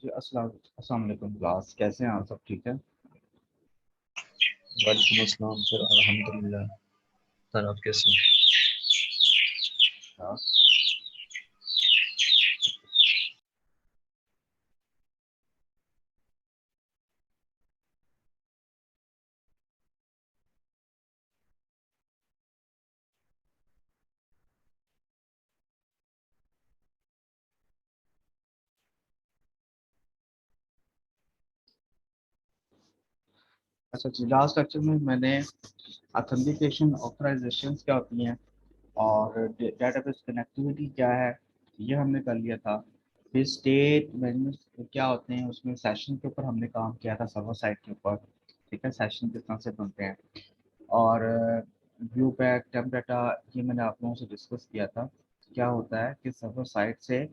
जी अस्सलाम वालेकुम क्लास, कैसे हैं आप? सब ठीक है? वालेकुम अस्सलाम सर, अल्हम्दुलिल्लाह। सर आप कैसे हैं? हाँ। अच्छा जी, लास्ट लेक्चर में मैंने ऑथेंटिकेशन ऑथराइजेशन क्या होती हैं और डेटाबेस कनेक्टिविटी क्या है ये हमने कर लिया था। फिर स्टेट मैनेजमेंट क्या होते हैं, उसमें सेशन के ऊपर हमने काम किया था, सर्वर साइड के ऊपर। ठीक है, सेशन किस तरह से बनते हैं। और व्यू पैक टेम्प डाटा ये मैंने आप लोगों से डिस्कस किया था। क्या होता है कि सर्वर साइड से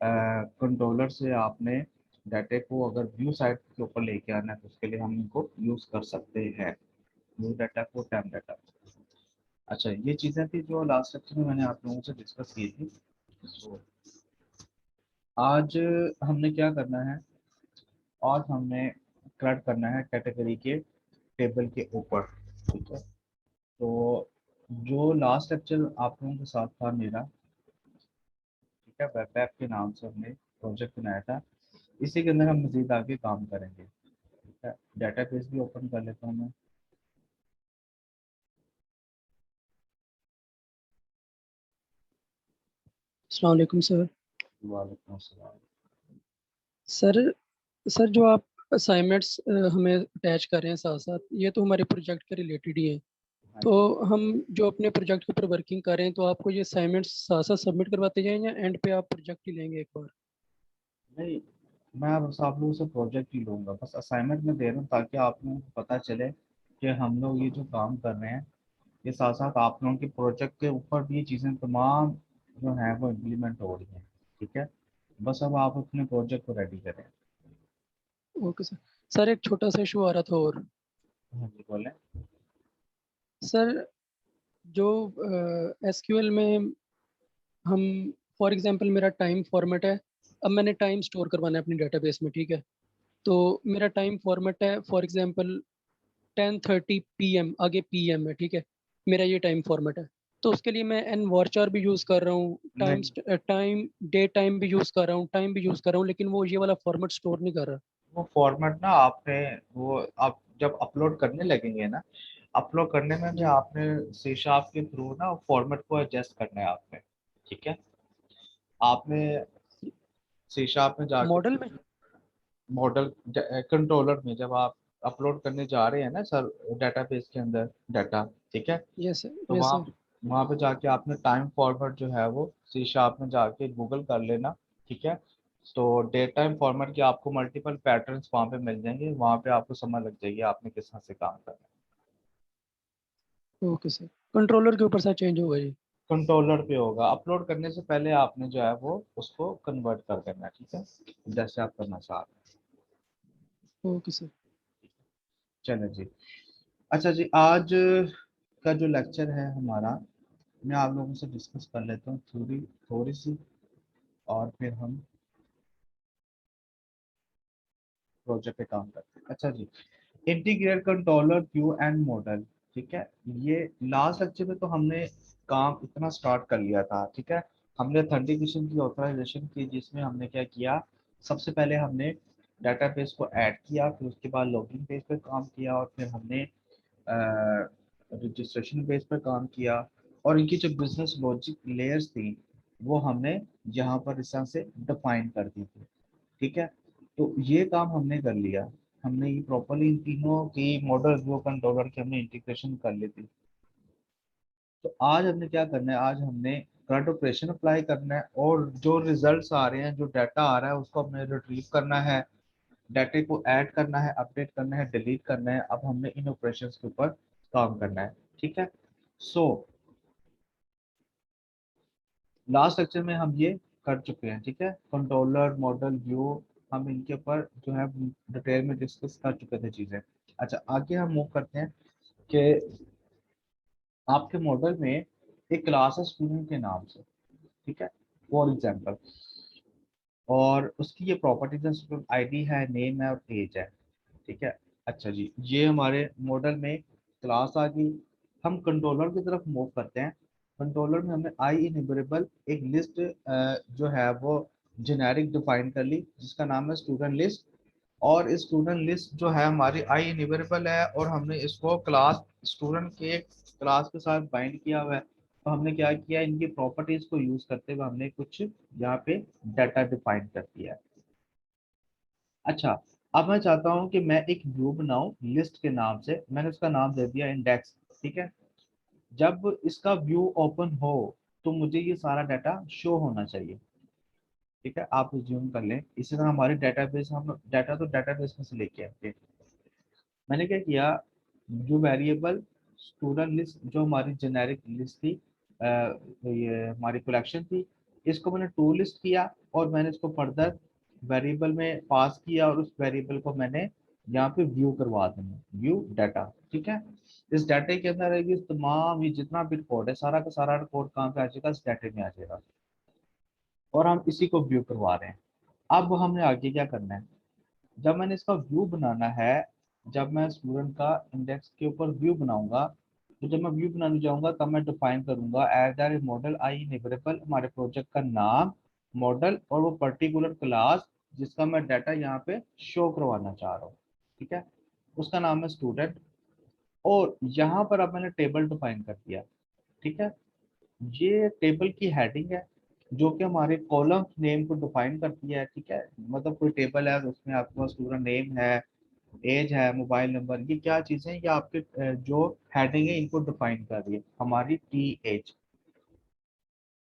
कंट्रोलर से आपने डाटे को अगर व्यू साइड के ऊपर लेके आना है तो उसके लिए हम इनको यूज़ कर सकते हैं, व्यू डाटा को टेम्प डाटा। अच्छा, ये चीज़ें थी जो लास्ट लेक्चर में मैंने आप लोगों से डिस्कस की थी। तो आज हमने क्या करना है, आज हमने क्रिएट करना है कैटेगरी के टेबल के ऊपर। ठीक है, तो जो लास्ट लेक्चर आप लोगों के साथ था मेरा, ठीक है, वेब ऐप के नाम से हमने प्रोजेक्ट बनाया था। इसी के अंदर हम मजीद आगे काम करेंगे। ठीक है, डेटाबेस भी ओपन कर लेता हूँ मैं। अस्सलाम वालेकुम सर। वालेकुम अस्सलाम। सर सर जो आप असाइनमेंट्स हमें अटैच कर रहे हैं साथ साथ, ये तो हमारे प्रोजेक्ट के रिलेटेड ही है। हाँ तो जी। हम जो अपने प्रोजेक्ट के ऊपर वर्किंग कर रहे हैं, तो आपको ये असाइनमेंट्स साथ साथ सबमिट करवाते जाएं या एंड पे आप प्रोजेक्ट ही लेंगे एक बार? नहीं, मैं बस आप लोगों से प्रोजेक्ट ही लूँगा, बस असाइनमेंट में दे रहा हूँ ताकि आप लोगों को पता चले कि हम लोग ये जो काम कर रहे हैं ये साथ साथ आप लोगों के प्रोजेक्ट के ऊपर भी ये चीज़ें तमाम जो हैं वो इम्प्लीमेंट हो रही हैं। ठीक है, बस अब आप अपने प्रोजेक्ट को रेडी करें। Okay sir. सर एक छोटा सा इशू आ रहा था और। हाँ जी, बोलें। सर जो एसक्यूएल में हम, फॉर एग्जांपल मेरा टाइम फॉर्मेट है। अब मैंने टाइम स्टोर करवाना है अपनी डेटाबेस में, ठीक है। तो मेरा टाइम फॉर्मेट है फॉर एग्जांपल 10:30 PM, आगे PM है, ठीक है। मेरा ये टाइम फॉर्मेट है। तो उसके लिए मैं एन वॉरचार भी यूज़ कर रहा हूँ, नहीं, टाइम डे टाइम भी यूज़ कर रहा हूँ, टाइम भी यूज़ कर रहा हूँ, लेकिन वो ये वाला फॉर्मेट स्टोर नहीं कर रहा। वो फॉर्मेट ना आपने, वो आप जब अपलोड करने लगेंगे ना, अपलोड करने में भी आपने सी शार्प के थ्रू ना फॉर्मेट को एडजस्ट करना है आपने। ठीक है, आपने सी शार्प में जाके मॉडल में। मॉडल कंट्रोलर में जब आप अपलोड करने जा रहे हैं ना सर, डेटाबेस के अंदर डाटा, ठीक है, यस सर, तो यस वहाँ सर। वहाँ पे जाके आपने टाइम फॉर्मेट जो है वो सी शार्प में जाके गूगल कर लेना। ठीक है, तो डे टाइम फॉर्मेट के आपको मल्टीपल पैटर्न्स वहाँ पे मिल जाएंगे, वहाँ पे आपको समझ लग जाएगी आपने किस तरह से काम करना है। Okay sir. कंट्रोलर के ऊपर साथ चेंज होगा जी? कंट्रोलर पे होगा, अपलोड करने से पहले आपने जो है वो उसको कन्वर्ट कर देना है। ठीक है, जैसे आप करना चाह रहे हैं। Okay sir. चलो जी। अच्छा जी, आज का जो लेक्चर है हमारा, मैं आप लोगों से डिस्कस कर लेता हूँ थोड़ी थोड़ी सी, और फिर हम प्रोजेक्ट पे काम करते हैं। अच्छा जी, integrate controller view and model. ठीक है, ये लास्ट लेक्चर में तो हमने काम इतना स्टार्ट कर लिया था। ठीक है, हमने ऑथेंटिकेशन की ऑथराइजेशन की, जिसमें हमने क्या किया, सबसे पहले हमने डेटाबेस को ऐड किया, फिर उसके बाद लॉगिन पेज पे काम किया, और फिर हमने रजिस्ट्रेशन पेज पे काम किया, और इनकी जो बिजनेस लॉजिक लेयर्स थी वो हमने यहाँ पर इस तरह से डिफाइन कर दी थी। ठीक है, तो ये काम हमने कर लिया। हमने ये प्रॉपरली इन तीनों की मॉडल व्यू कंट्रोलर की हमने इंटीग्रेशन कर ली थी। तो आज हमने क्या करना है, आज हमने करंट ऑपरेशन अप्लाई करना है, और जो रिजल्ट्स आ रहे हैं, जो डाटा आ रहा है, उसको हमने रिट्रीव करना है, डाटे को ऐड करना है, अपडेट करना है, डिलीट करना है। अब हमने इन ऑपरेशन के ऊपर काम करना है। ठीक है, सो लास्ट लेक्चर में हम ये कर चुके हैं। ठीक है, कंट्रोलर मॉडल व्यू हम इनके ऊपर जो है डिटेल में डिस्कस कर चुके थे चीज़ें। अच्छा, आगे हम मूव करते हैं कि आपके मॉडल में एक क्लास है स्टूडेंट के नाम से। ठीक है, फॉर एग्जाम्पल और उसकी ये प्रॉपर्टीज है, स्टूडेंट आईडी है, नेम है और एज है। ठीक है। अच्छा जी, ये हमारे मॉडल में क्लास आ गई। हम कंट्रोलर की तरफ मूव करते हैं। कंट्रोलर में हमने आई इन्यूमरेबल एक लिस्ट जो है वो जेनेरिक डिफाइन कर ली, जिसका नाम है स्टूडेंट लिस्ट। और इस स्टूडेंट लिस्ट जो है हमारी आई इन्यूमरेबल है, और हमने इसको क्लास स्टूडेंट के क्लास के साथ बाइंड किया हुआ है। तो हमने क्या किया, इनकी प्रॉपर्टीज को यूज करते हुए हमने कुछ यहाँ पे डाटा डिफाइन कर दिया है। अच्छा, अब मैं चाहता हूँ कि मैं एक व्यू बनाऊं लिस्ट के नाम से। मैंने उसका नाम दे दिया इंडेक्स। ठीक है। जब इसका व्यू ओपन हो तो मुझे ये सारा डाटा शो होना चाहिए। ठीक है, आप ज्यूम कर लें। इसी तरह हमारे डेटाबेस, हम डाटा तो डेटाबेस में से लेके आते हैं। मैंने क्या किया, जो वेरिएबल स्टूडेंट लिस्ट जो हमारी जेनेरिक लिस्ट थी, ये हमारी कलेक्शन थी, इसको मैंने टू लिस्ट किया और मैंने इसको फर्दर वेरिएबल में पास किया, और उस वेरिएबल को मैंने यहाँ पे व्यू करवा देना, व्यू डाटा। ठीक है। इस डाटे के अंदर रहेगी तमाम ये जितना भी रिकॉर्ड है, सारा का सारा रिकॉर्ड कहाँ पे आ जाएगा, इस डाटे में आ जाएगा, और हम इसी को व्यू करवा रहे हैं। अब हमें आगे क्या करना है, जब मैंने इसका व्यू बनाना है, जब मैं स्टूडेंट का इंडेक्स के ऊपर व्यू बनाऊंगा, तो जब मैं व्यू बनाने जाऊंगा तब मैं डिफाइन करूंगा एज ए मॉडल आई इनेबलेबल, हमारे प्रोजेक्ट का नाम, मॉडल और वो पर्टिकुलर क्लास जिसका मैं डाटा यहाँ पे शो करवाना चाह रहा हूँ। ठीक है, उसका नाम है स्टूडेंट। और यहाँ पर अब मैंने टेबल डिफाइन कर दिया। ठीक है, ये टेबल की हेडिंग है जो कि हमारे कॉलम नेम को डिफाइन करती है। ठीक है, मतलब कोई टेबल है उसमें आपके पास पूरा नेम है, एज है, मोबाइल नंबर, ये क्या चीजें हैं, ये आपके जो हेडिंग है इनको डिफाइन कर रही है हमारी टी एच।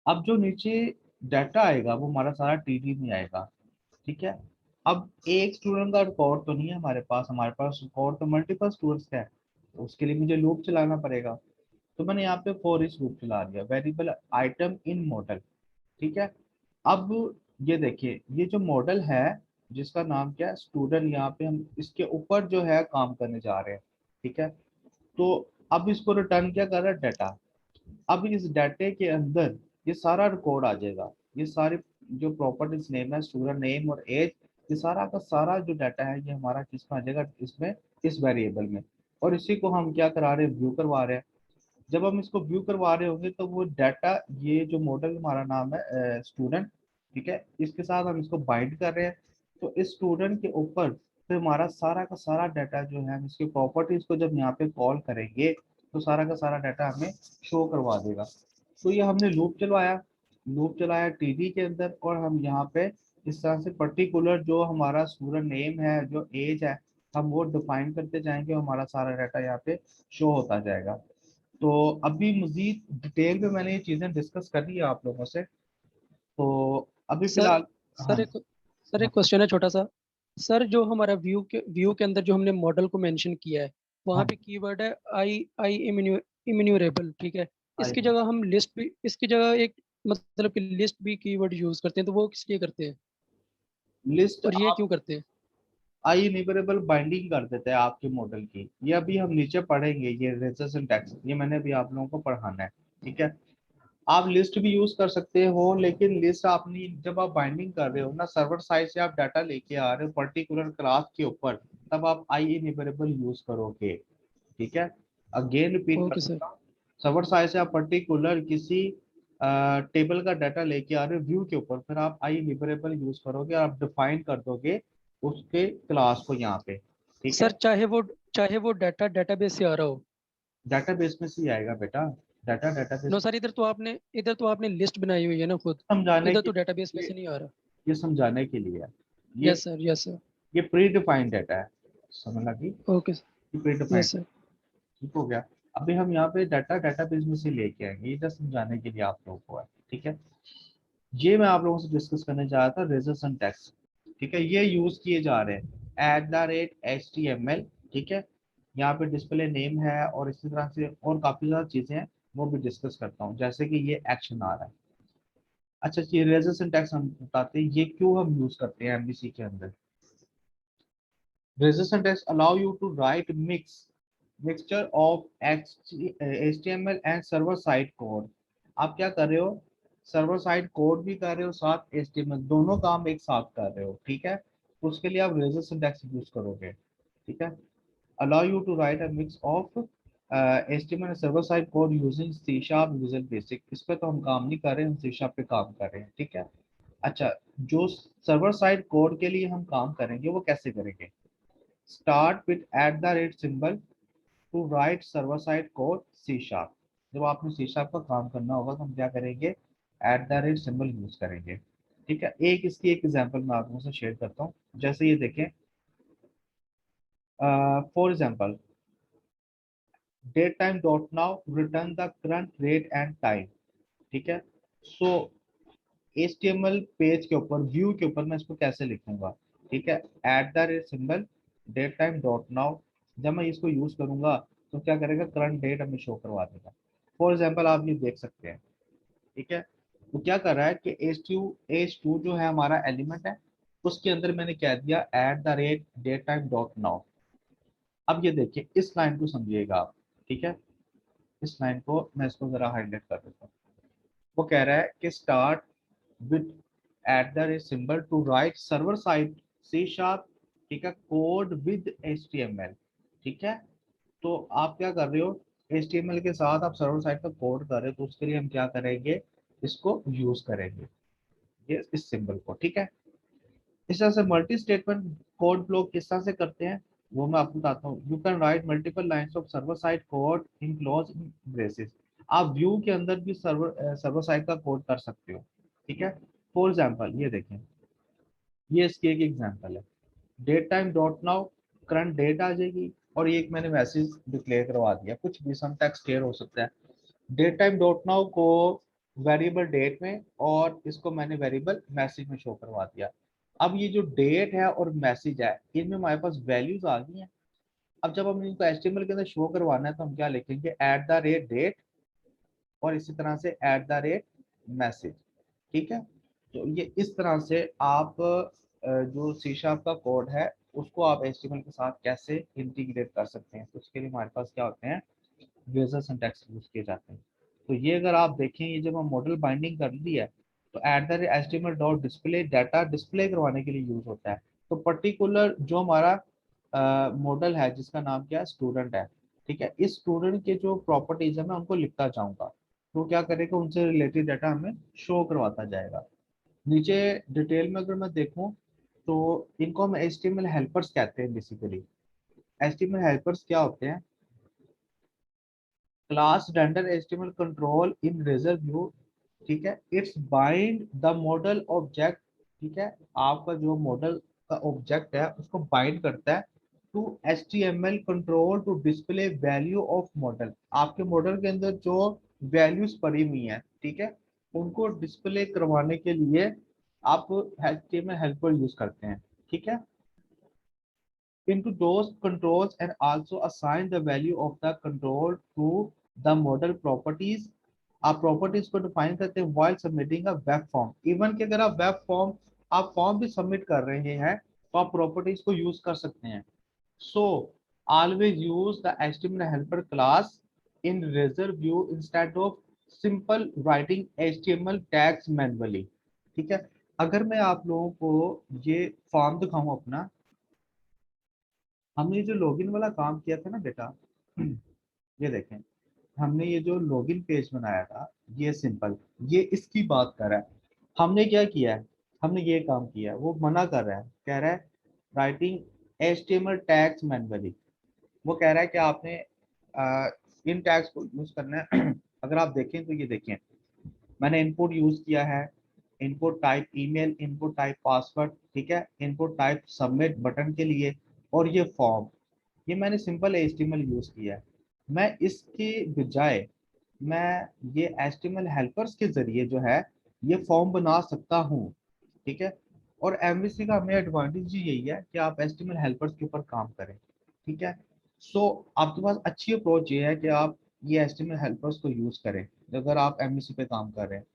अब जो नीचे डाटा आएगा वो हमारा सारा टीडी में आएगा। ठीक है। अब एक स्टूडेंट का रिकॉर्ड तो नहीं है हमारे पास रिकॉर्ड तो मल्टीपल स्टूडेंट्स का है, तो उसके लिए मुझे लूप चलाना पड़ेगा। तो मैंने यहाँ पे फॉर इच लूप चला दिया, वेरिएबल आइटम इन मॉडल। ठीक है। अब ये देखिए, ये जो मॉडल है जिसका नाम क्या है स्टूडेंट, यहाँ पे हम इसके ऊपर जो है काम करने जा रहे हैं। ठीक है। तो अब इसको रिटर्न क्या कर रहा है, डाटा। अब इस डाटे के अंदर ये सारा रिकॉर्ड आ जाएगा, ये सारी जो प्रॉपर्टीज नेम है, स्टूडेंट नेम और एज, ये सारा का सारा जो डाटा है ये हमारा किसमें आ जाएगा, इसमें, इस वेरिएबल में। और इसी को हम क्या करा रहे हैं, व्यू करवा रहे हैं। जब हम इसको व्यू करवा रहे होंगे तो वो डाटा, ये जो मॉडल हमारा नाम है स्टूडेंट, ठीक है, इसके साथ हम इसको बाइंड कर रहे हैं। तो इस स्टूडेंट के ऊपर फिर हमारा सारा का सारा डाटा जो है, हम इसकी प्रॉपर्टीज को जब यहाँ पे कॉल करेंगे तो सारा का सारा डाटा हमें शो करवा देगा। तो ये हमने लूप चलाया टीडी के अंदर, और हम यहाँ पे इस तरह से पर्टिकुलर जो हमारा स्टूडेंट नेम है, जो एज है, हम वो डिफाइन करते जाएंगे, हमारा सारा डाटा यहाँ पे शो होता जाएगा। तो अभी मजीद डिटेल में मैंने ये चीजें डिस्कस कर ली है आप लोगों से। तो अभी सर फिलहाल, हाँ सर एक सर हाँ, एक क्वेश्चन है छोटा सा। सर जो हमारा व्यू के अंदर जो हमने मॉडल को मेंशन किया है, वहाँ हाँ, पे कीवर्ड है आई आई इम्यूनरेबल। ठीक है। आई इसकी जगह हम लिस्ट भी, इसकी जगह एक मतलब कि लिस्ट भी कीवर्ड यूज करते हैं, तो वो किस लिए करते हैं लिस्ट और ये आप क्यों करते हैं? आई इन्यूमरेबल बाइंडिंग कर देते हैं आपके मॉडल की। ये अभी हम नीचे पढ़ेंगे, ये रेजर सिंटैक्स, ये मैंने अभी आप लोगों को पढ़ाना है। ठीक है। आप लिस्ट भी यूज कर सकते हो, लेकिन लिस्ट आपने जब आप बाइंडिंग कर रहे हो ना, सर्वर साइड से आप डाटा लेके आ रहे हो पर्टिकुलर क्लास के ऊपर, तब आप आई इन्यूमरेबल यूज करोगे। ठीक है, अगेन रिपीट कर ओके सर। सकता हूँ। सर्वर साइड से आप पर्टिकुलर किसी टेबल का डाटा लेके आ रहे हो व्यू के ऊपर, फिर आप आई इन्यूमरेबल यूज करोगे, आप डिफाइन कर दोगे उसके क्लास को यहाँ पे। ठीक है, सर चाहे वो डाटा डेटाबेस से आ रहा हो। डाटाबेस में से ही आएगा बेटा, डाटा नो डेटाबेस। सर, इधर तो आपने लिस्ट बनाई हुई है ना खुद। समझाने इधर के तो डेटाबेस में लिए, से नहीं आ रहा। ये समझाने के लिए है। ये यस सर, यस सर। ये प्री डिफाइंड डाटा है, समझ लगी, ओके सर। ये प्री डिफाइंड। Yes sir. ठीक हो गया। अभी हम यहाँ पे डाटा डेटाबेस में से लेके आएंगे, ये जस्ट समझाने के लिए आप लोगों को है। ठीक है, ये मैं आप लोगों से डिस्कस करने जा रहा था, रेजर्स एंड टैग्स। ठीक है, ये यूज किए जा रहे हैं @HTML। ठीक है, यहाँ पे डिस्प्ले नेम है, और इसी तरह से और काफी ज्यादा चीजें हैं, वो भी डिस्कस करता हूँ, जैसे कि ये एक्शन आ रहा है। अच्छा, ये रेजर्स एंड टैग्स हम बताते हैं ये क्यों हम यूज करते हैं एमवीसी के अंदर। Razors and tags allow you to write mixture of HTML and server side code. आप क्या कर रहे हो, सर्वर साइड कोड भी कर रहे हो, साथ HTML, दोनों काम एक साथ कर रहे हो, ठीक है। तो उसके लिए आप रेजर सिंटैक्स यूज करोगे, ठीक है। Allow you to write a mix of HTML server side code using C sharp visual basic. इस पे तो हम काम नहीं कर रहे हैं, हम C शार्प पे काम कर रहे हैं, ठीक है। अच्छा, जो सर्वर साइड कोड के लिए हम काम करेंगे वो कैसे करेंगे? Start with @ symbol to write server side code C sharp. जब आपने C शार्प का काम करना होगा तो हम क्या करेंगे? @ सिंबल यूज करेंगे, ठीक है। एक इसकी एक एग्जांपल मैं आप लोगों से शेयर करता हूँ। जैसे ये देखें, for example date time dot now return the current rate and time, ठीक है। सो HTML पेज के ऊपर, व्यू के ऊपर मैं इसको कैसे लिखूंगा? ठीक है, @ symbol date time dot now. जब मैं इसको यूज करूंगा तो क्या करेगा? करंट डेट हमें शो करवा देगा। फॉर एग्जाम्पल आप ये देख सकते हैं, ठीक है। तो क्या कर रहा है कि H2 जो है हमारा एलिमेंट है, उसके अंदर मैंने कह दिया @डेट टाइम डॉट नाउ। अब ये देखिए, इस लाइन को समझिएगा आप, ठीक है। इस लाइन को मैं इसको जरा हाईलाइट कर देता हूँ। वो कह रहा है कि start with @symbol to write server side C sharp, ठीक है, कोड विद HTML, ठीक है। तो आप क्या कर रहे हो? HTML के साथ आप सर्वर साइड का कोड कर रहे हो, तो उसके लिए हम क्या करेंगे? इसको यूज करेंगे, ये इस सिंबल को, ठीक है। इस तरह से मल्टी स्टेटमेंट कोड फ्लो किस तरह से करते हैं वो मैं आपको बताता हूँ। You can write multiple lines of server side code in close braces. आप व्यू के अंदर भी सर्वर साइड का कोड कर सकते हो, ठीक है। फॉर एग्जाम्पल ये देखें, ये इसकी एक एग्जाम्पल है। Date time dot now, current date आ जाएगी, और ये एक मैंने मैसेज डिक्लेयर करवा दिया, कुछ भी सम टेक्स्ट क्लियर हो सकता है। डेट टाइम डॉट नाउ को वेरिएबल डेट में, और इसको मैंने वेरिएबल मैसेज में शो करवा दिया। अब ये जो डेट है और मैसेज है, इनमें हमारे पास वैल्यूज आ गई हैं। अब जब हम इनको HTML के अंदर शो करवाना है तो हम क्या लिखेंगे? @डेट, और इसी तरह से @मैसेज, ठीक है। तो ये इस तरह से आप जो C शार्प का कोड है उसको आप HTML के साथ कैसे इंटीग्रेट कर सकते हैं। तो उसके लिए हमारे पास क्या होते हैं? रेजर सिंटैक्स यूज किए जाते हैं। तो ये अगर आप देखें, ये जब हम मॉडल बाइंडिंग कर ली है तो @HTML dot display data display करवाने के लिए यूज होता है। तो पर्टिकुलर जो हमारा मॉडल है जिसका नाम क्या है? स्टूडेंट है, ठीक है। इस स्टूडेंट के जो प्रॉपर्टीज है मैं उनको लिखता जाऊंगा, तो क्या करेगा? उनसे रिलेटेड डाटा हमें शो करवाता जाएगा। नीचे डिटेल में अगर मैं देखूं तो इनको हम HTML हेल्पर्स कहते हैं बेसिकली। HTML हेल्पर्स क्या होते हैं? Class render HTML control in razor view, ठीक है। It's bind the model object, ठीक है। आपका जो मॉडल का ऑब्जेक्ट है उसको बाइंड करता है to HTML control to display value of model. आपके मॉडल के अंदर जो वैल्यूज पड़ी हुई हैं, ठीक है, उनको डिस्प्ले करवाने के लिए आप HTML हेल्पर यूज करते हैं, ठीक है। into those controls and also assign the value of the control to the model properties। आप प्रॉपर्टीज को डिफाइन करते हैं while submitting a web form। Even कि अगर आप वेब फॉर्म, आप फॉर्म भी सबमिट कर रहे हैं तो आप प्रॉपर्टीज को यूज कर सकते हैं। so always use the HTML helper class in razor view instead of simple writing HTML tags manually, ठीक है। अगर मैं आप लोगों को ये फॉर्म दिखाऊं अपना, हमने जो लॉगिन वाला काम किया था ना बेटा, ये देखें, हमने ये जो लॉगिन पेज बनाया था, ये सिंपल, ये इसकी बात कर रहा है। हमने क्या किया है? हमने ये काम किया है, वो मना कर रहा है, कह रहा है राइटिंग HTML टैग्स मैनुअली। वो कह रहा है कि आपने इन टैग्स को यूज करना है। अगर आप देखें तो ये देखें, मैंने इनपुट यूज किया है, input type email, input type password, ठीक है, इनपुट टाइप सबमिट बटन के लिए, और ये फॉर्म, ये मैंने सिंपल HTML यूज किया है। मैं इसके बजाय मैं ये HTML हेल्पर्स के जरिए जो है ये फॉर्म बना सकता हूँ, ठीक है। और MVC का हमें एडवांटेज यही है कि आप HTML हेल्पर्स के ऊपर काम करें, ठीक है। सो आपके पास अच्छी अप्रोच ये है कि आप ये HTML हेल्पर्स को यूज करें अगर आप MVC पे काम कर रहे हैं।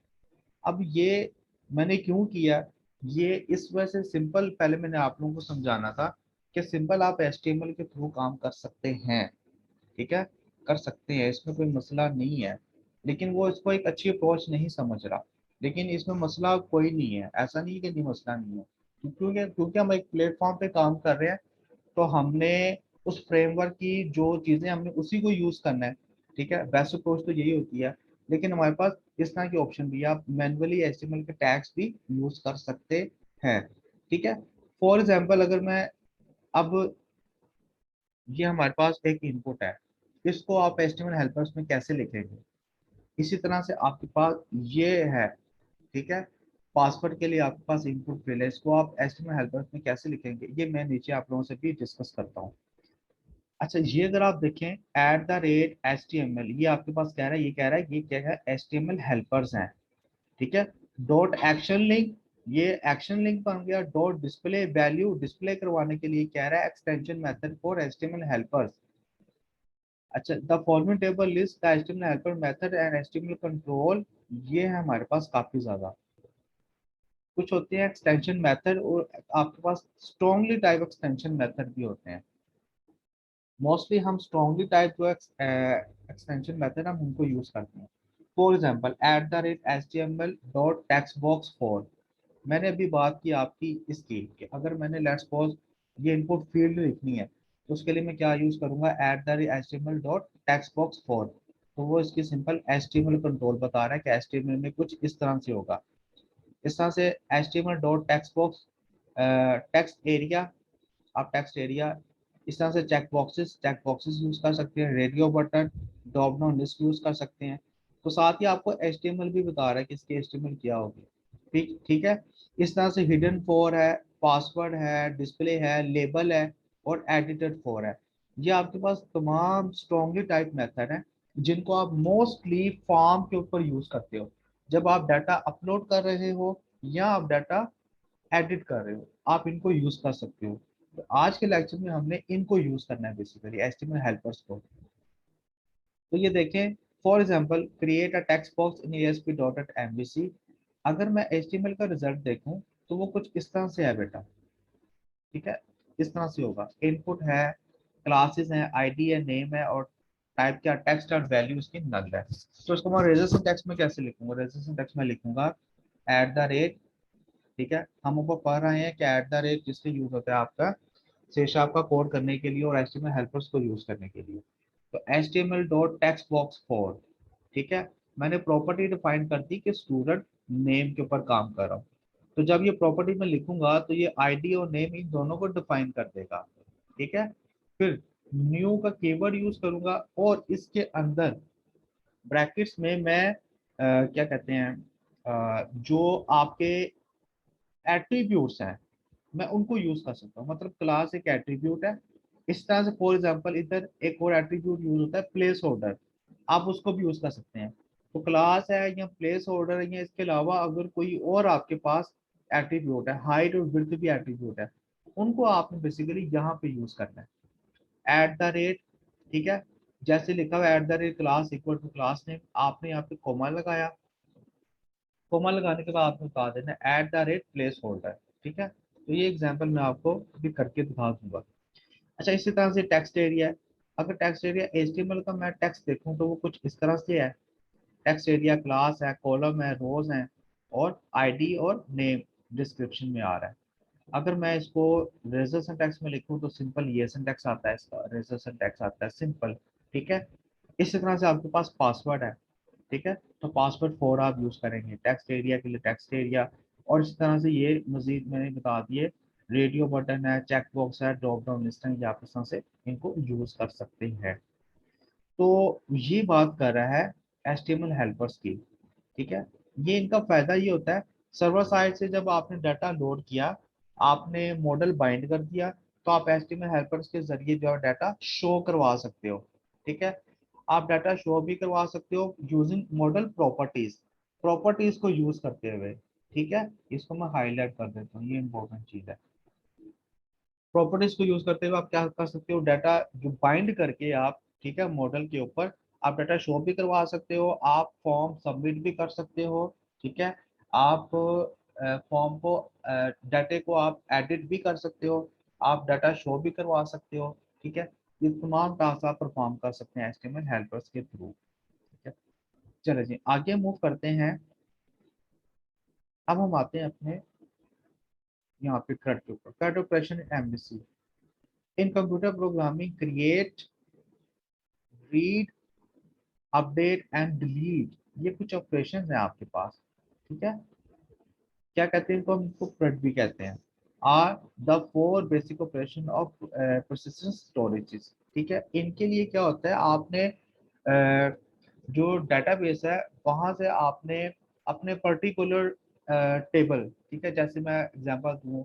अब ये मैंने क्यों किया? ये इस वजह से सिंपल, पहले मैंने आप लोगों को समझाना था कि सिंपल आप HTML के थ्रू काम कर सकते हैं, ठीक है, कर सकते हैं, इसमें कोई मसला नहीं है। लेकिन वो इसको एक अच्छी अप्रोच नहीं समझ रहा। लेकिन इसमें मसला कोई नहीं है, ऐसा नहीं है कि नहीं मसला नहीं है, क्योंकि क्योंकि हम एक प्लेटफॉर्म पे काम कर रहे हैं, तो हमने उस फ्रेमवर्क की जो चीजें हमने उसी को यूज करना है। ठीक है, बेस्ट अप्रोच तो यही होती है, लेकिन हमारे पास इस तरह की ऑप्शन भी है, आप मैनुअली एचटीएमएल के टैग्स भी यूज कर सकते हैं। ठीक है, फॉर एग्जाम्पल अगर मैं अब, ये हमारे पास एक इनपुट है, इसको आप एचटीएमएल हेल्पर्स में कैसे लिखेंगे? इसी तरह से आपके पास ये है, ठीक है, पासवर्ड के लिए आपके पास इनपुट फील्ड है, इसको आप एचटीएमएल हेल्पर्स में कैसे लिखेंगे, ये मैं नीचे आप लोगों से भी डिस्कस करता हूँ। अच्छा, ये अगर आप देखें @HTML, ये आपके पास कह रहा है, ये कह रहा है ये क्या है, HTML हेल्पर्स हैं। ठीक है, डॉट एक्शन लिंक, ये एक्शन लिंक बन गया। डॉट डिस्प्ले वैल्यू, डिस्प्ले करवाने के लिए कह रहा है extension method for HTML helpers. अच्छा, the forming table list the HTML helper method and HTML control, ये है हमारे पास काफी ज्यादा। कुछ होते हैं एक्सटेंशन मेथड, और आपके पास स्ट्रॉन्गली टाइप एक्सटेंशन मेथड भी होते हैं। मोस्टली हम स्ट्रॉन्गली टाइप जो एक्सटेंशन मेथड हम उनको यूज करते हैं। फॉर एग्जाम्पल @HTML.textbox4, मैंने अभी बात की आपकी इसकी कि अगर मैंने लेट्स सपोज ये इनपुट फील्ड लिखनी है, तो उसके लिए मैं क्या यूज करूंगा, @HTML.textbox4, तो वो इसकी सिंपल HTML कंट्रोल बता रहा है कि HTML में कुछ इस तरह से होगा। इस तरह से HTML.textbox टेक्स्ट एरिया, आप टेक्स्ट एरिया, इस तरह से चेक बॉक्सेस यूज कर सकते हैं, radio button, drop down list use कर सकते हैं। तो साथ ही आपको HTML भी बता रहा है कि इसकी HTML क्या होगी। ठीक ठीक है, इस तरह से हिडन फॉर है, पासवर्ड है, डिस्प्ले है, लेबल है, और एडिटेड फॉर है। ये आपके पास तमाम स्ट्रॉन्गली टाइप मेथड है, जिनको आप मोस्टली फॉर्म के ऊपर यूज करते हो, जब आप डाटा अपलोड कर रहे हो या आप डाटा एडिट कर रहे हो, आप इनको यूज कर सकते हो। तो आज के लेक्चर में हमने इनको यूज करना है, बेसिकली एचटीएमएल हेल्पर्स को। तो ये देखें, for example create a text box in ASP.NVC। अगर मैं HTML का रिजल्ट देखूं तो वो कुछ इस तरह से है बेटा। ठीक है, इस तरह से होगा, इनपुट है, क्लासेस है, आईडी है, नेम है, और टाइप क्या, टेक्स्ट और वैल्यू इसकी नल है। तो इसको मैं रेजर्वेशन टेक्स्ट में कैसे लिखूंगा, रेजर्वेशन टेक्स्ट में लिखूंगा @ ठीक है, हम ऊपर पढ़ रहे हैं कि @ जिससे यूज होता है आपका सेशाप का कोड करने के लिए और HTML हेल्पर्स को यूज करने के लिए। तो HTML.textbox4, ठीक है, मैंने प्रॉपर्टी डिफाइन कर दी कि स्टूडेंट नेम के ऊपर काम कर रहा हूँ। तो जब ये प्रॉपर्टी में लिखूंगा तो ये आईडी और नेम इन दोनों को डिफाइन कर देगा। ठीक है, फिर न्यू का कीवर्ड यूज करूंगा, और इसके अंदर ब्रैकेट्स में मैं क्या कहते हैं, जो आपके एट्रीब्यूट्स हैं, मैं उनको यूज कर सकता हूँ। मतलब क्लास एक एट्रीब्यूट है, इस तरह से फॉर एग्जांपल इधर एक और एट्रीब्यूट यूज होता है प्लेस होल्डर, आप उसको भी यूज कर सकते हैं। तो क्लास है या प्लेस होल्डर है, या इसके अलावा अगर कोई और आपके पास एट्रीब्यूट है, हाइट और विड्थ भी एट्रीब्यूट है, उनको आपने बेसिकली यहाँ पे यूज करना है। ठीक है, जैसे लिखा हुआ @class equal to class name, आपने यहाँ पे कोमा लगाया, कोमा लगाने के बाद आपने बता देना @प्लेस होल्डर। ठीक है, तो ये एग्जांपल मैं आपको भी करके दिखा दूंगा। अच्छा, इसी तरह से टेक्स्ट एरिया है, अगर टेक्स्ट एरिया HTML का मैं टेक्स्ट देखूं तो वो कुछ इस तरह से है। टेक्स्ट एरिया क्लास है, कॉलम है, रोज है, और आईडी और नेम डिस्क्रिप्शन में आ रहा है। अगर मैं इसको रेजर सिंटैक्स में लिखूं तो सिंपल ये सिंटैक्स आता है, इसका रेजर सिंटैक्स आता है सिंपल। ठीक है, इसी तरह से आपके पास पासवर्ड है। ठीक है, तो पासवर्ड 4 आप यूज करेंगे टेक्स्ट एरिया के लिए, टेक्स्ट एरिया, और इस तरह से ये मजीद मैंने बता दिए, रेडियो बटन है, चेक बॉक्स है, ड्रॉप डाउन लिस्ट है, ये आप इस तरह से इनको यूज कर सकते हैं। तो ये बात कर रहा है HTML हेल्पर्स की। ठीक है, ये इनका फायदा ये होता है, सर्वर साइड से जब आपने डाटा लोड किया, आपने मॉडल बाइंड कर दिया, तो आप HTML हेल्पर्स के जरिए जो है डाटा शो करवा सकते हो। ठीक है, आप डाटा शो भी करवा सकते हो यूजिंग मॉडल प्रॉपर्टीज, प्रॉपर्टीज को यूज करते हुए। ठीक है, इसको मैं हाईलाइट कर देता हूँ, ये इंपॉर्टेंट चीज है। प्रॉपर्टीज को यूज करते हुए आप क्या कर सकते हो, डाटा जो बाइंड करके आप, ठीक है, मॉडल के ऊपर आप डाटा शो भी करवा सकते हो, आप फॉर्म सबमिट भी कर सकते हो। ठीक है, आप फॉर्म को, डाटे को आप एडिट भी कर सकते हो, आप डाटा शो भी करवा सकते हो। ठीक है, ये तमाम टास्क आप परफॉर्म कर सकते हैं HTML हेल्पर्स के थ्रू। ठीक है, चलो जी आगे मूव करते हैं। अब हम आते हैं अपने यहाँ पे CRUD के ऊपर, CRUD operation MVC in computer programming, create, read, update and delete, ये कुछ ऑपरेशन है आपके पास, ठीक है। क्या कहते हैं इनको, हम इनको CRUD भी कहते हैं, are the four basic operation of persistent storage, ठीक है। इनके लिए क्या होता है, आपने जो डेटाबेस है वहां से आपने अपने पर्टिकुलर टेबल, ठीक है, जैसे मैं एग्जांपल दूं,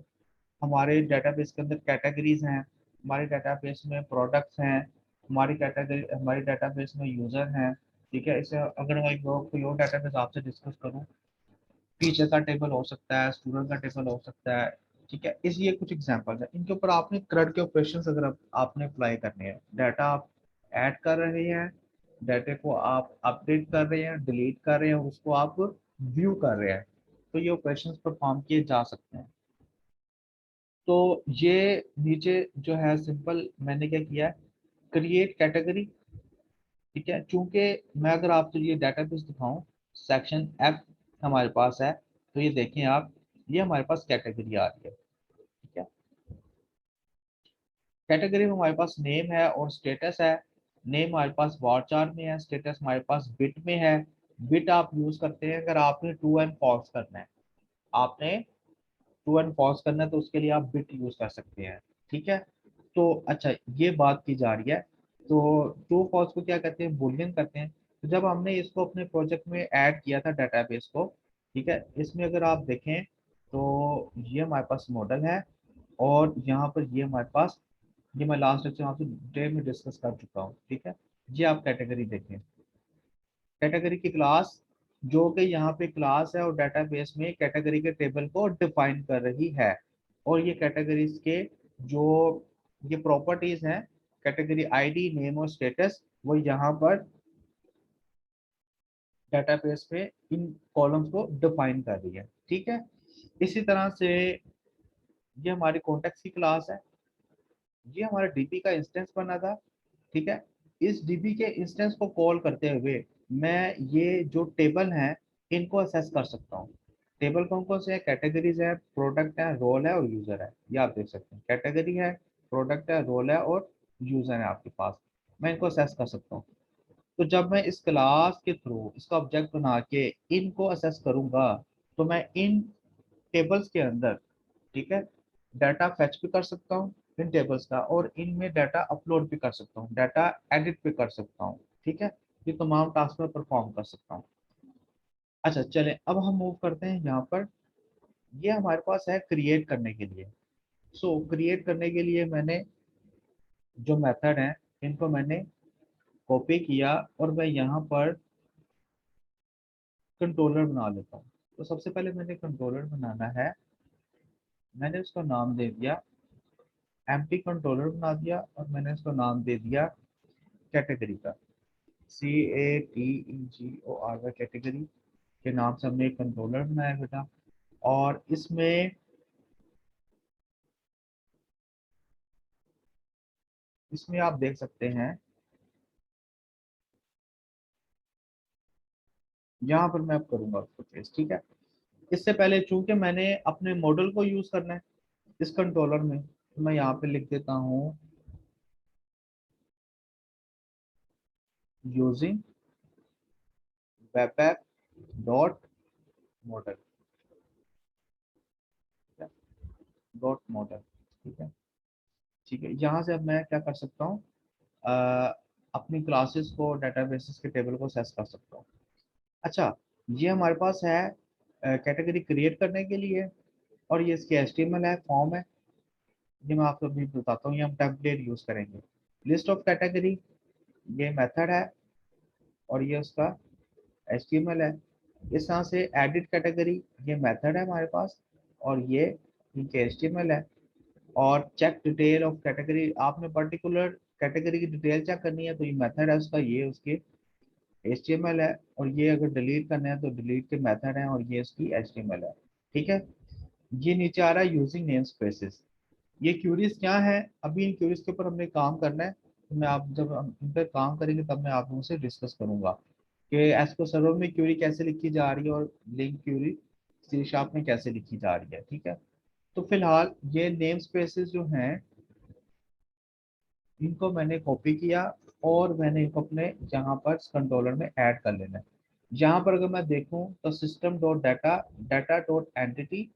हमारे डेटाबेस के अंदर कैटेगरीज हैं, हमारे डेटाबेस में प्रोडक्ट्स हैं, हमारी डेटाबेस में यूजर हैं, ठीक है। इसे अगर मैं कोई और डेटाबेस आपसे डिस्कस करूं, टीचर का टेबल हो सकता है, स्टूडेंट का टेबल हो सकता है, ठीक है। इस ये कुछ एग्जांपल है, इनके ऊपर आपने CRUD के ऑपरेशंस अगर आपने अप्लाई करने हैं, डाटा आप ऐड कर रहे हैं, डाटा को आप अपडेट कर रहे हैं, डिलीट कर रहे हैं, उसको आप व्यू कर रहे हैं, तो ये ऑपरेशंस परफॉर्म किए जा सकते हैं। तो ये नीचे जो है सिंपल मैंने क्या किया है, क्रिएट कैटेगरी, ठीक है। चूंकि मैं अगर आपको ये डेटाबेस दिखाऊं, सेक्शन F हमारे पास है, तो ये देखें आप, ये हमारे पास कैटेगरी आ रही है, ठीक है। कैटेगरी में हमारे पास नेम है और स्टेटस है। नेम हमारे पास वारचार में है, स्टेटस हमारे पास बिट में है। बिट आप यूज करते हैं अगर आपने ट्रू एंड फॉल्स करना है, आपने ट्रू एंड फॉल्स करना है तो उसके लिए आप बिट यूज कर सकते हैं, ठीक है। तो अच्छा, ये बात की जा रही है, तो ट्रू फॉल्स को क्या कहते हैं, बुलियन करते हैं। तो जब हमने इसको अपने प्रोजेक्ट में ऐड किया था डेटाबेस को, ठीक है, इसमें अगर आप देखें तो ये हमारे पास मॉडल है, और यहाँ पर ये हमारे पास, ये मैं लास्ट लेक्चर आपसे डिटेल में डिस्कस कर चुका हूँ, ठीक है। ये आप कैटेगरी देखें, कैटेगरी की क्लास, जो कि यहाँ पे क्लास है और डेटाबेस में कैटेगरी के टेबल को डिफाइन कर रही है, और ये कैटेगरीज के जो ये प्रॉपर्टीज हैं, कैटेगरी आईडी, नेम और स्टेटस, वो यहाँ पर डेटाबेस पे इन कॉलम्स को डिफाइन कर रही है, ठीक है। इसी तरह से ये हमारी कॉन्टेक्स्ट की क्लास है, ये हमारा डीपी का इंस्टेंस बना था, ठीक है। इस डीबी के इंस्टेंस को कॉल करते हुए मैं ये जो टेबल हैं इनको असेस कर सकता हूँ। टेबल कौन कौन से हैं, कैटेगरीज है, प्रोडक्ट है, रोल है और यूजर है, ये आप देख सकते हैं। कैटेगरी है, प्रोडक्ट है, रोल है और यूजर है आपके पास, मैं इनको असेस कर सकता हूँ। तो जब मैं इस क्लास के थ्रू इसका ऑब्जेक्ट बना के इनको असेस करूंगा, तो मैं इन टेबल्स के अंदर, ठीक है, डाटा फेच भी कर सकता हूँ इन टेबल्स का, और इनमें डाटा अपलोड भी कर सकता हूँ, डाटा एडिट भी कर सकता हूँ, ठीक है। ये तमाम टास्क में परफॉर्म कर सकता हूँ। अच्छा चले, अब हम मूव करते हैं यहाँ पर, ये हमारे पास है क्रिएट करने के लिए। सो क्रिएट करने के लिए मैंने जो मेथड है इनको मैंने कॉपी किया, और मैं यहाँ पर कंट्रोलर बना लेता हूँ। तो सबसे पहले मैंने कंट्रोलर बनाना है, मैंने उसका नाम दे दिया, एम्प्टी कंट्रोलर बना दिया, और मैंने इसको नाम दे दिया कैटेगरी का, CATEGOR कैटेगरी के नाम से हमने एक कंट्रोलर बनाया बेटा। और इसमें आप देख सकते हैं, यहाँ पर मैं अब करूंगा उसको टेस्ट, ठीक है। इससे पहले चूंकि मैंने अपने मॉडल को यूज करना है इस कंट्रोलर में, तो मैं यहाँ पे लिख देता हूँ using web app dot model, dot model, ठीक है। ठीक है, यहाँ से अब मैं क्या कर सकता हूँ, अ, अपनी क्लासेस को, डेटाबेसेस के टेबल को सेस कर सकता हूँ। अच्छा, ये हमारे पास है कैटेगरी क्रिएट करने के लिए, और ये इसकी HTML है, फॉर्म है। ये मैं आपको अभी बताता हूँ, ये हम टेम्पलेट यूज करेंगे। लिस्ट ऑफ कैटेगरी, ये मेथड है, और ये उसका HTML है। इस तरह से एडिट कैटेगरी, ये मेथड है हमारे पास, और ये इनके HTML है। और चेक डिटेल ऑफ कैटेगरी, आपने पर्टिकुलर कैटेगरी की डिटेल चेक करनी है तो ये मेथड है उसका, ये उसकी HTML है। और ये अगर डिलीट करना है तो डिलीट के मेथड है, और ये इसकी HTML है, ठीक है। ये नीचे आ रहा है यूजिंग नेम स्पेसिस, ये क्यूरीज क्या है, अभी इन क्यूरीज के ऊपर हमने काम करना है, तो मैं आप जब हम इन पर काम करेंगे तब मैं आप लोगों से डिस्कस करूंगा कि एसक्यूएल सर्वर में क्यूरी कैसे लिखी जा रही है और लिंक क्यूरी सी शार्प में कैसे लिखी जा रही है, ठीक है। तो फिलहाल ये नेम स्पेसेस जो हैं इनको मैंने कॉपी किया और मैंने इनको अपने यहाँ पर कंट्रोलर में ऐड कर लेना है। यहाँ पर अगर मैं देखूँ तो system dot data, data dot entity,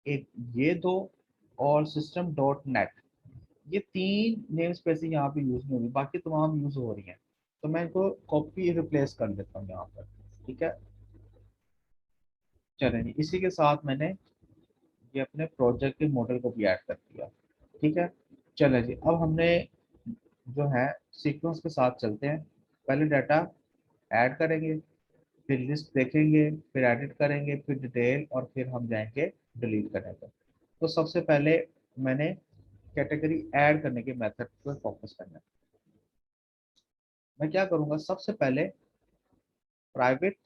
एक ये दो, और सिस्टम डॉट नेट, ये तीन नेम स्पेस यहाँ पे यूज नहीं होगी, बाकी तमाम यूज हो रही हैं। तो मैं इनको कॉपी रिप्लेस कर लेता हूँ यहाँ पर, ठीक है। चलें जी, इसी के साथ मैंने ये अपने प्रोजेक्ट के मॉडल को भी ऐड कर दिया, ठीक है। चलें जी, अब हमने जो है सीक्वेंस के साथ चलते हैं। पहले डाटा ऐड करेंगे, फिर लिस्ट देखेंगे, फिर एडिट करेंगे, फिर डिटेल, और फिर हम जाएंगे डिलीट करने पर। तो सबसे पहले मैंने कैटेगरी ऐड करने के मेथड पर फोकस करना है। मैं क्या करूँगा, सबसे पहले प्राइवेट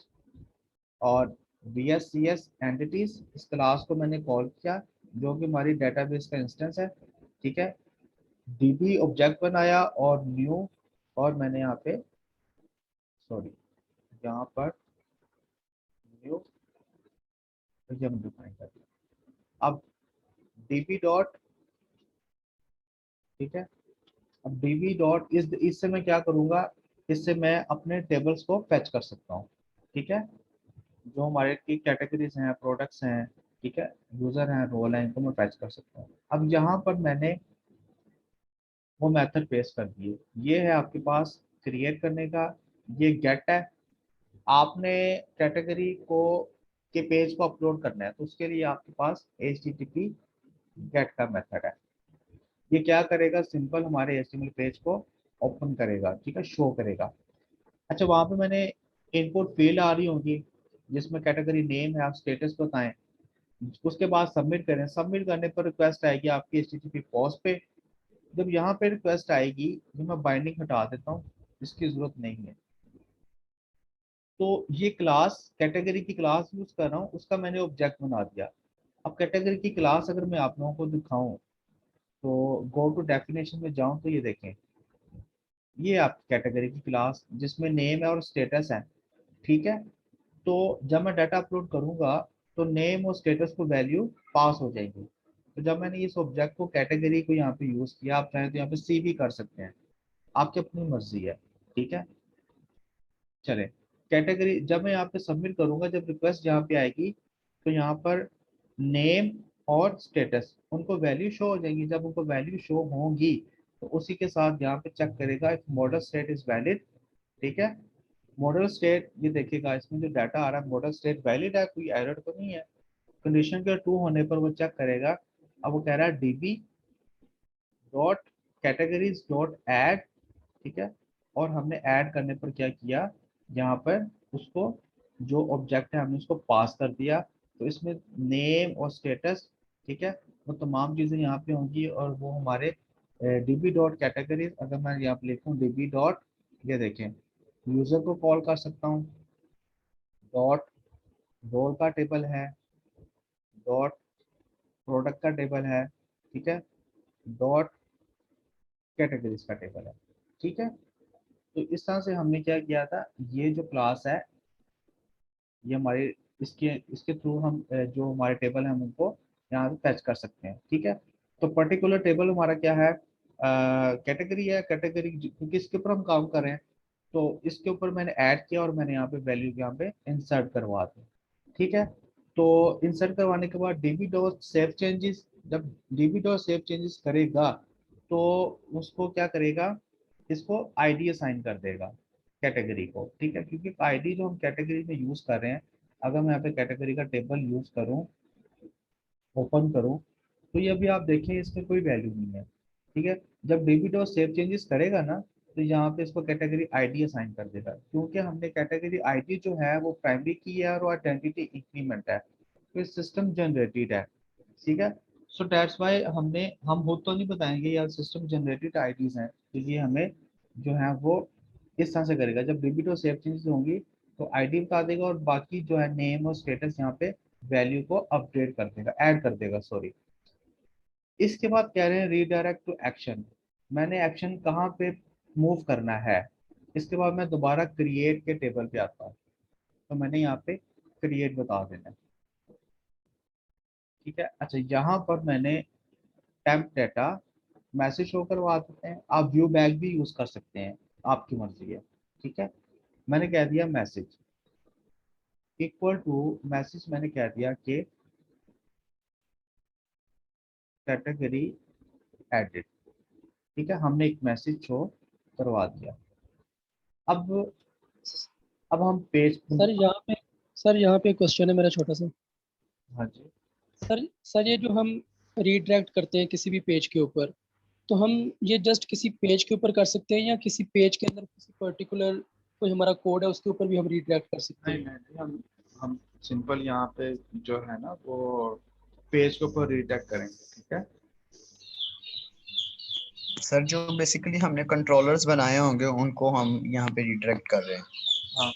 और VSCS एंटिटीज इस क्लास को मैंने कॉल किया, जो कि हमारी डेटाबेस का इंस्टेंस है, ठीक है। DB ऑब्जेक्ट बनाया और न्यू, और मैंने यहाँ पे सॉरी यहाँ पर न्यू डिफाइन कर दिया। अब DB डॉट, ठीक है। अब DB डॉट इससे मैं क्या करूँगा, इससे मैं अपने टेबल्स को फैच कर सकता हूँ, ठीक है। जो हमारे की कैटेगरीज हैं, प्रोडक्ट्स हैं, ठीक है, यूजर हैं, रोल हैं, इनको मैं फैच कर सकता हूँ। अब यहाँ पर मैंने वो मेथड पेश कर दिए। ये है आपके पास क्रिएट करने का, ये गेट है। आपने कैटेगरी को के पेज को अपलोड करना है, तो उसके लिए आपके पास HTTP गेट का मेथड है। ये क्या करेगा, सिंपल हमारे HTML पेज को ओपन करेगा, ठीक है, शो करेगा। अच्छा, वहाँ पे मैंने इनपुट फील्ड आ रही होगी जिसमें कैटेगरी नेम है, आप स्टेटस बताएं, उसके बाद सबमिट करें। सबमिट करने पर रिक्वेस्ट आएगी आपकी HTTP पोस्ट पे। जब यहाँ पे रिक्वेस्ट आएगी, जो मैं बाइंडिंग हटा देता हूँ, इसकी जरूरत नहीं है। तो ये क्लास, कैटेगरी की क्लास यूज कर रहा हूँ, उसका मैंने ऑब्जेक्ट बना दिया। अब कैटेगरी की क्लास अगर मैं आप लोगों को दिखाऊं, तो गो टू डेफिनेशन में जाऊं तो ये देखें, ये आपकी कैटेगरी की क्लास जिसमें नेम है और स्टेटस है, ठीक है। तो जब मैं डाटा अपलोड करूंगा तो नेम और स्टेटस को वैल्यू पास हो जाएगी। तो जब मैंने इस ऑब्जेक्ट को, कैटेगरी को यहाँ पे यूज किया, आप चाहें तो यहाँ पे सी भी कर सकते हैं, आपकी अपनी मर्जी है, ठीक है। चले, कैटेगरी जब मैं यहाँ पे सबमिट करूंगा, जब रिक्वेस्ट यहाँ पे आएगी, तो यहाँ पर नेम और स्टेटस उनको वैल्यू शो हो जाएंगी। जब उनको वैल्यू शो होंगी तो उसी के साथ यहाँ पे चेक करेगा if model state is valid, ठीक है। मॉडल स्टेट ये देखेगा, इसमें जो डाटा आ रहा है मॉडल स्टेट वैलिड है, कोई एरर तो नहीं है। कंडीशन के ट्रू होने पर वो चेक करेगा। अब वो कह रहा है DB dot categories dot add, ठीक है। और हमने ऐड करने पर क्या किया, यहाँ पर उसको जो ऑब्जेक्ट है हमने उसको पास कर दिया। तो इसमें नेम और स्टेटस, ठीक है, वो तमाम चीज़ें यहाँ पे होंगी, और वो हमारे DB डॉट कैटेगरीज, अगर मैं यहाँ पे लिखूँ DB डॉट, ये देखें, यूज़र को कॉल कर सकता हूँ, डॉट रोल का टेबल है, डॉट प्रोडक्ट का टेबल है, ठीक है, डॉट कैटेगरीज का टेबल है, ठीक है। तो इस तरह से हमने क्या किया था, ये जो क्लास है ये हमारे, इसके इसके थ्रू हम जो हमारे टेबल है हम उनको यहाँ से फैच कर सकते हैं, ठीक है। तो पर्टिकुलर टेबल हमारा क्या है, कैटेगरी है। कैटेगरी क्योंकि इसके ऊपर हम काम कर रहे हैं, तो इसके ऊपर मैंने ऐड किया और मैंने यहाँ पे वैल्यू यहाँ पे इंसर्ट करवा दी, ठीक है। तो इंसर्ट करवाने के बाद DB डॉट सेव चेंजेस, जब DB डॉट सेव चेंजेस करेगा तो उसको क्या करेगा, इसको ID असाइन कर देगा कैटेगरी को, ठीक है। क्योंकि ID जो हम कैटेगरी में यूज कर रहे हैं, अगर मैं यहाँ पे कैटेगरी का टेबल यूज करूँ, ओपन करूँ, तो ये अभी आप देखें इसमें कोई वैल्यू नहीं है, ठीक है। जब DB डॉट सेव चेंजेस करेगा ना, तो यहाँ पे इसको कैटेगरी ID असाइन कर देगा, क्योंकि हमने कैटेगरी ID जो है वो प्राइमरी की है और वो आइडेंटिटी इंक्रीमेंट है, तो सिस्टम जनरेटेड है, ठीक है। सो दैट्स वाई हम खुद तो नहीं बताएंगे यार, सिस्टम जनरेटेड IDs हैं, तो ये हमें जो है वो इस तरह से करेगा। जब DB डॉट सेव चेंजेस होंगी तो ID बता देगा, और बाकी जो है नेम और स्टेटस यहाँ पे वैल्यू को अपडेट कर देगा, ऐड कर देगा, सॉरी। इसके बाद कह रहे हैं रीडायरेक्ट टू एक्शन। मैंने एक्शन कहाँ पे मूव करना है, इसके बाद मैं दोबारा क्रिएट के टेबल पे आता हूँ। तो मैंने यहाँ पे क्रिएट बता देना है, ठीक है। अच्छा, यहाँ पर मैंने टेम्प डाटा मैसेज शो करवा देते हैं, आप व्यू बैक भी यूज कर सकते हैं, आपकी मर्जी है। ठीक है, मैंने कह दिया मैसेज इक्वल टू मैसेज, मैंने कह दिया कि कैटेगरी एडिट। ठीक है, हमने एक मैसेज शो करवा दिया। अब अब हम पेज। सर यहाँ पे सर यहाँ पे क्वेश्चन है मेरा छोटा सा। हाँ जी। सर ये जो हम रीडायरेक्ट करते हैं किसी भी पेज के ऊपर, तो हम ये जस्ट किसी पेज के ऊपर कर सकते हैं या किसी पेज के अंदर किसी पर्टिकुलर कोई हमारा कोड है उसके ऊपर भी हम रीडायरेक्ट कर सकते नहीं हैं? नहीं नहीं, हम सिंपल यहाँ पे जो है ना वो पेज के ऊपर रीडायरेक्ट करेंगे। ठीक है। सर जो बेसिकली हमने कंट्रोलर्स बनाए होंगे उनको हम यहाँ पे रिडायरेक्ट कर रहे हैं। हाँ,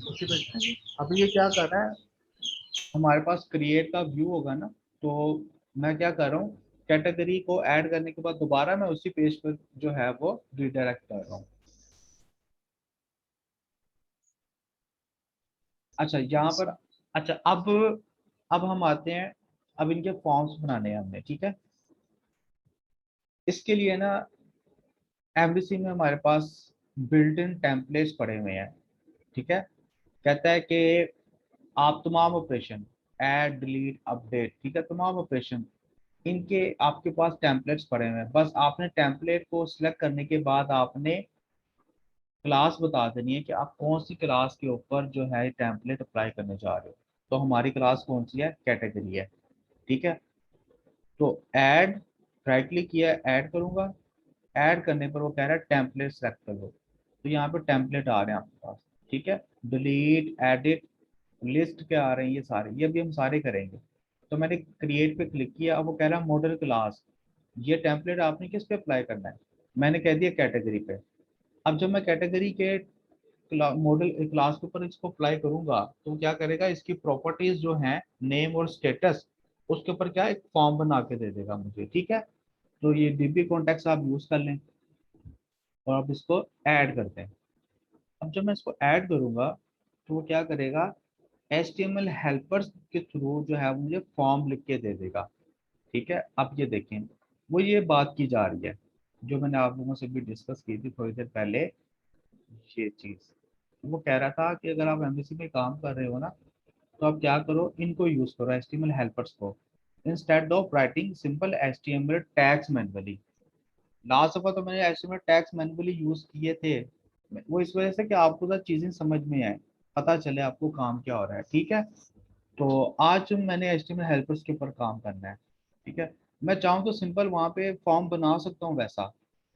उसी पे जाएंगे। अभी ये क्या कर रहा है, हमारे पास क्रिएट का व्यू होगा ना, तो मैं क्या कर रहा हूँ, कैटेगरी को ऐड करने के बाद दोबारा मैं उसी पेज पर जो है वो रिडायरेक्ट कर रहा हूँ। अच्छा यहाँ पर, अच्छा अब हम आते हैं, अब इनके फॉर्म्स बनाने हैं हमने। ठीक है, इसके लिए ना एमवीसी में हमारे पास बिल्ट इन टेम्पलेट्स पड़े हुए हैं। ठीक है, कहता है कि आप तमाम ऑपरेशन ऐड डिलीट अपडेट, ठीक है, तमाम ऑपरेशन इनके आपके पास टेम्पलेट्स पड़े हुए हैं। बस आपने टेम्पलेट को सिलेक्ट करने के बाद आपने क्लास बता देनी है कि आप कौन सी क्लास के ऊपर जो है टेम्पलेट अप्लाई करने जा रहे हो। तो हमारी क्लास कौन सी है, कैटेगरी है। ठीक है, तो ऐड, राइट क्लिक किया, ऐड करूंगा। ऐड करने पर वो कह रहा है टेम्पलेट सेलेक्ट कर लो, तो यहाँ पे टेम्पलेट आ रहे हैं आपके पास। ठीक है, डिलीट, एडिट, लिस्ट क्या आ रहे हैं, ये सारे, ये भी हम सारे करेंगे। तो मैंने क्रिएट पे क्लिक किया, अब वो कह रहा है मॉडल क्लास, ये टेम्पलेट आपने किस पे अप्लाई करना है, मैंने कह दिया कैटेगरी पे। अब जब मैं कैटेगरी के मॉडल क्लास के ऊपर इसको अप्लाई करूंगा तो क्या करेगा, इसकी प्रॉपर्टीज जो हैं नेम और स्टेटस, उसके ऊपर क्या एक फॉर्म बना के दे देगा मुझे। ठीक है, तो ये डीबी कॉन्टेक्ट आप यूज कर लें और अब इसको ऐड करते हैं। अब जब मैं इसको ऐड करूंगा तो वो क्या करेगा, HTML हेल्पर्स के थ्रू जो है वो मुझे फॉर्म लिख के दे देगा। ठीक है, अब ये देखें, वो ये बात की जा रही है जो मैंने आप लोगों से भी डिस्कस की थी थोड़ी देर पहले, ये चीज। वो कह रहा था कि अगर आप एमवीसी में काम कर रहे हो ना, तो आप क्या करो, इनको यूज करो, HTML हेल्पर्स को, instead of writing simple HTML tags manually. Last दफा तो मैंने HTML टैग्स मैनुअली यूज किए थे, वो इस वजह से कि आपको तो चीजें समझ में आए, पता चले आपको काम क्या हो रहा है। ठीक है, तो आज मैंने HTML हेल्पर्स के ऊपर काम करना है। ठीक है, मैं चाहूँ तो सिंपल वहाँ पे फॉर्म बना सकता हूँ वैसा।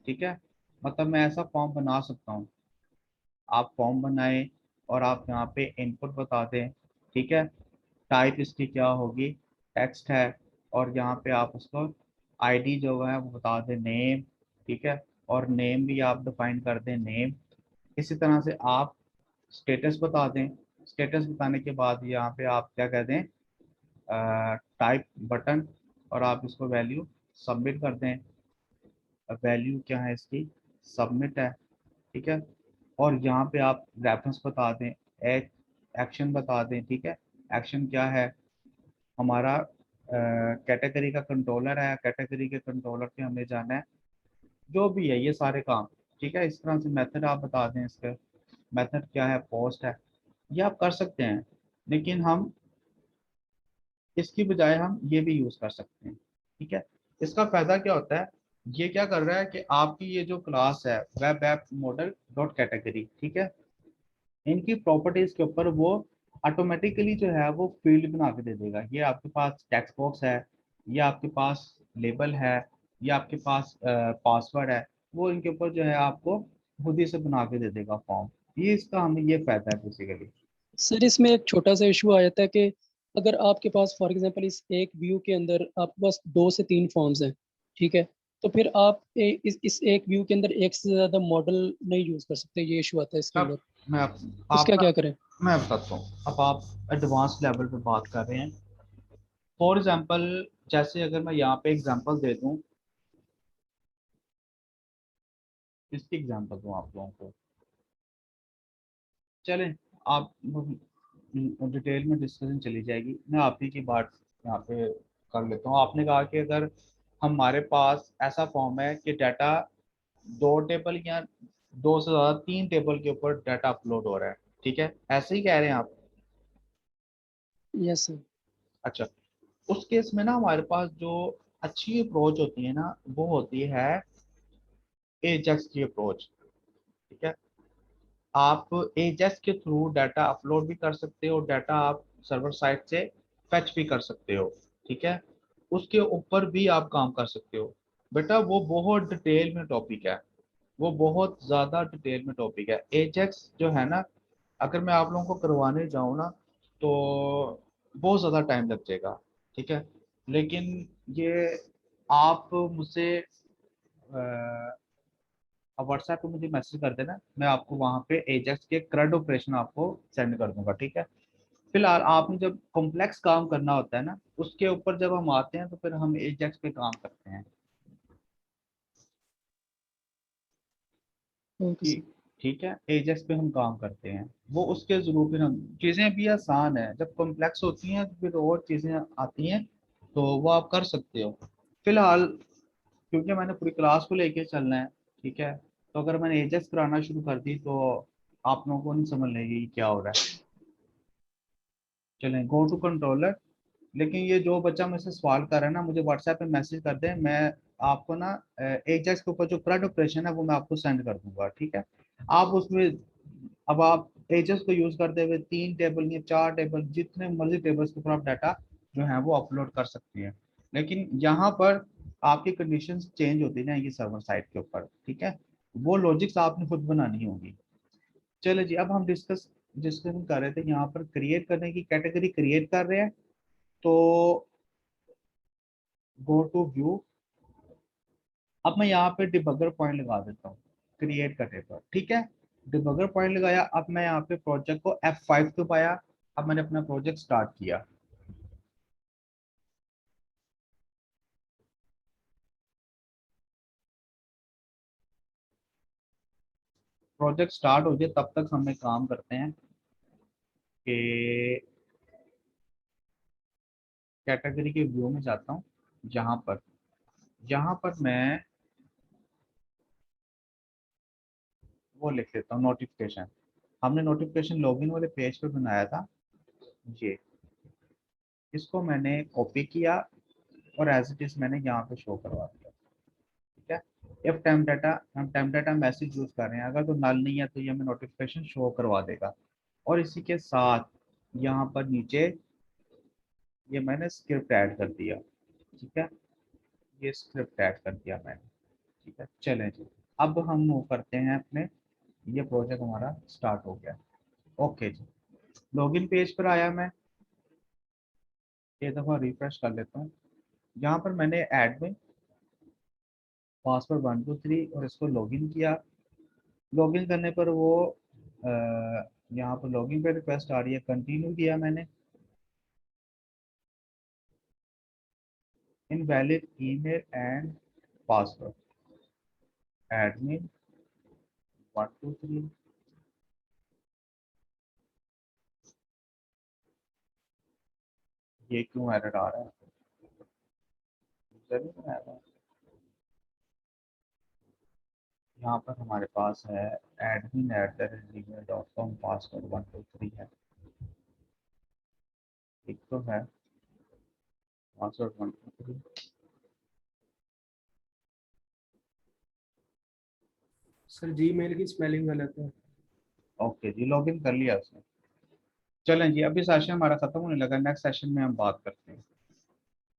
ठीक है, मतलब मैं ऐसा फॉर्म बना सकता हूँ, आप फॉर्म बनाएं और आप यहाँ पे इनपुट बता दें। ठीक है, टाइप इसकी क्या होगी, टेक्स्ट है, और यहाँ पे आप उसको आईडी जो है वो बता दें नेम। ठीक है, और नेम भी आप डिफाइन कर दें नेम। इसी तरह से आप स्टेटस बता दें, स्टेटस बताने के बाद यहाँ पे आप क्या कह दें, टाइप बटन, और आप इसको वैल्यू सबमिट कर दें। वैल्यू क्या है इसकी, सबमिट है। ठीक है, और यहाँ पे आप रेफरेंस बता दें, एक एक्शन बता दें। ठीक है, एक्शन क्या है, हमारा कैटेगरी का कंट्रोलर है, कैटेगरी के कंट्रोलर पे हमें जाना है, जो भी है ये सारे काम। ठीक है, इस तरह से मेथड आप बता दें, इसका मेथड क्या है, पोस्ट है, ये आप कर सकते हैं। लेकिन हम इसकी बजाय हम ये भी यूज कर सकते हैं। ठीक है, इसका फायदा क्या होता है, ये क्या कर रहा है कि आपकी ये जो क्लास है web app model dot category, ठीक है, इनकी प्रॉपर्टीज के ऊपर वो ऑटोमेटिकली जो है वो फील्ड बना के दे देगा। ये आपके पास टेक्स्ट बॉक्स है, ये आपके पास लेबल है, ये आपके पास पासवर्ड है, वो इनके ऊपर जो है आपको खुद ही से बना के दे देगा फॉर्म। ये इसका हमें ये फायदा है बेसिकली। सर इसमें एक छोटा सा इशू आ जाता है कि अगर आपके पास फॉर एग्जांपल इस एक व्यू के अंदर आपके पास 2 से 3 फॉर्म्स हैं, ठीक है, तो फिर आप इस एक व्यू के अंदर एक से ज़्यादा मॉडल नहीं यूज़ कर सकते, ये इशू आता है इसके अब अंदर। मैं उसका आपका क्या करें? मैं बताता हूँ। अब आप एडवांस लेवल पे बात कर रहे हैं। फॉर एग्जांपल, जैसे अगर मैं यहाँ पे एग्जांपल दे दूँ, इसकी एग्जांपल दूँ आप लोगों को, चलें, आप डिटेल में डिस्कशन चली जाएगी, मैं आप ही की बात यहाँ पे कर लेता हूँ। आपने कहा कि अगर हमारे पास ऐसा फॉर्म है कि डाटा 2 टेबल या 2 से ज़्यादा 3 टेबल के ऊपर डाटा अपलोड हो रहा है, ठीक है, ऐसे ही कह रहे हैं आप? Yes sir. अच्छा, उस केस में ना हमारे पास जो अच्छी अप्रोच होती है ना, वो होती है एजेक्स की अप्रोच, ठीक है। आप एजेक्स के थ्रू डाटा अपलोड भी कर सकते हो, डाटा आप सर्वर साइड से फैच भी कर सकते हो, ठीक है। उसके ऊपर भी आप काम कर सकते हो। बेटा वो बहुत डिटेल में टॉपिक है, वो बहुत ज़्यादा डिटेल में टॉपिक है। एजेक्स जो है ना, अगर मैं आप लोगों को करवाने जाऊँ ना तो बहुत ज़्यादा टाइम लग जाएगा, ठीक है। लेकिन ये आप मुझसे अब व्हाट्सएप पे मुझे मैसेज कर देना, मैं आपको वहाँ पे एजेक्स के करंट ऑपरेशन आपको सेंड कर दूंगा, ठीक है। फिलहाल आपने जब कॉम्प्लेक्स काम करना होता है ना, उसके ऊपर जब हम आते हैं तो फिर हम एजेक्स पे काम करते हैं। Okay sir. ठीक है, एजेक्स पे हम काम करते हैं, वो उसके जरूर फिर हम चीज़ें भी आसान है, जब कॉम्प्लेक्स होती हैं तो फिर और चीज़ें आती हैं तो वो आप कर सकते हो। फिलहाल क्योंकि मैंने पूरी क्लास को लेके चलना है, ठीक है, तो अगर मैंने एजेक्स कराना शुरू कर दी तो आप लोगों को नहीं समझ लेगी क्या हो रहा है। चलें, गो टू कंट्रोलर। लेकिन ये जो बच्चा मुझसे सवाल कर रहा है ना, मुझे व्हाट्सएप पे मैसेज कर दें, मैं आपको ना एजेक्स के ऊपर जो फ्लड ऑपरेशन है वो मैं आपको सेंड कर दूंगा, ठीक है। आप उसमें अब आप एजेक्स को यूज करते हुए 3 टेबल या 4 टेबल जितने मर्जी टेबल्स के ऊपर आप डाटा जो है वो अपलोड कर सकते हैं। लेकिन यहाँ पर आपकी कंडीशन चेंज होती है ये सर्वर साइड के ऊपर, ठीक है। वो लॉजिक्स आपने खुद बनानी होगी। चलो जी, अब हम डिस्कशन कर रहे थे यहाँ पर क्रिएट करने की, कैटेगरी क्रिएट कर रहे हैं तो गो टू व्यू। अब मैं यहाँ पे डिबगर पॉइंट लगा देता हूँ, क्रिएट का टेबल, ठीक है। डिबगर पॉइंट लगाया, अब मैं यहाँ पे प्रोजेक्ट को F5 दबाया, अब मैंने अपना प्रोजेक्ट स्टार्ट किया। प्रोजेक्ट स्टार्ट हो जाए तब तक हम एक काम करते हैं कि कैटेगरी के व्यू में जाता हूँ, यहाँ पर मैं वो लिख लेता हूँ नोटिफिकेशन। हमने नोटिफिकेशन लॉगिन वाले पेज पे बनाया था ये, इसको मैंने कॉपी किया और एज इट इज मैंने यहाँ पे शो करवा दिया, ठीक है। इफ टाइम डाटा, हम टाइम डाटा मैसेज यूज कर रहे हैं, अगर तो नल नहीं है तो ये हमें नोटिफिकेशन शो करवा देगा। और इसी के साथ यहाँ पर नीचे ये मैंने स्क्रिप्ट ऐड कर दिया, ठीक है। ये स्क्रिप्ट ऐड कर दिया मैंने, ठीक है। चलें जी, अब हम वो करते हैं अपने, ये प्रोजेक्ट हमारा स्टार्ट हो गया। ओके जी, लॉगिन पेज पर आया मैं, एक दफ़ा रिफ्रेश कर लेता हूँ। यहाँ पर मैंने एडमिन पासवर्ड 123 और इसको लॉगिन किया। लॉगिन करने पर वो यहाँ पर लॉगिन पे रिक्वेस्ट आ रही है, कंटिन्यू किया मैंने। Invalid email and password admin 123। ये क्यों एरर आ रहा है? यूजर नहीं बनाया था। यहाँ पर हमारे पास है admin@gmail.com, पासवर्ड 123 है, एक तो है पासवर्ड 123। सर जीमेल की स्पेलिंग गलत है। ओके जी, लॉगिन कर लिया उसने। चलें जी, अभी सेशन हमारा खत्म होने लगा, नेक्स्ट सेशन में हम बात करते हैं।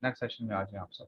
नेक्स्ट सेशन में आ जाए आप सब।